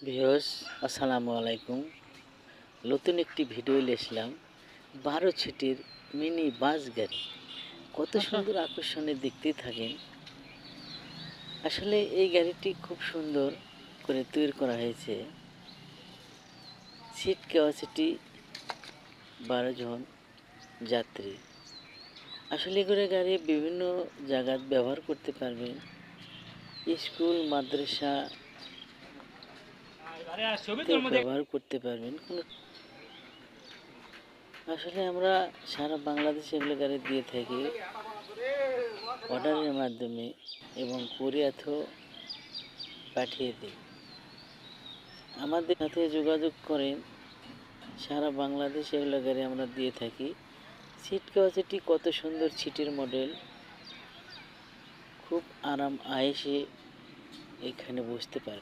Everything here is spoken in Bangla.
ভিউয়ার্স, আসসালামু আলাইকুম। নতুন একটি ভিডিও এসলাম 12 সিটের মিনি বাস গাড়ি। কত সুন্দর আকর্ষণীয় দেখতেই থাকেন। আসলে এই গাড়িটি খুব সুন্দর করে তৈরি করা হয়েছে। সিট ক্যাপাসিটি 12 জন যাত্রী। আসলে এগুলো গাড়ি বিভিন্ন জায়গায় ব্যবহার করতে পারবেন। স্কুল, মাদ্রাসা ব্যবহার করতে পারবেন। আসলে আমরা সারা বাংলাদেশে এগুলো গাড়ি দিয়ে থাকি অর্ডারের মাধ্যমে এবং কুরিয়ারেও পাঠিয়ে দিই। আমাদের সাথে যোগাযোগ করেন। সারা বাংলাদেশে এগুলো গাড়ি আমরা দিয়ে থাকি। সিট ক্যাপাসিটি কত সুন্দর সিটের মডেল, খুব আরাম আয়েসে এখানে বসতে পারে।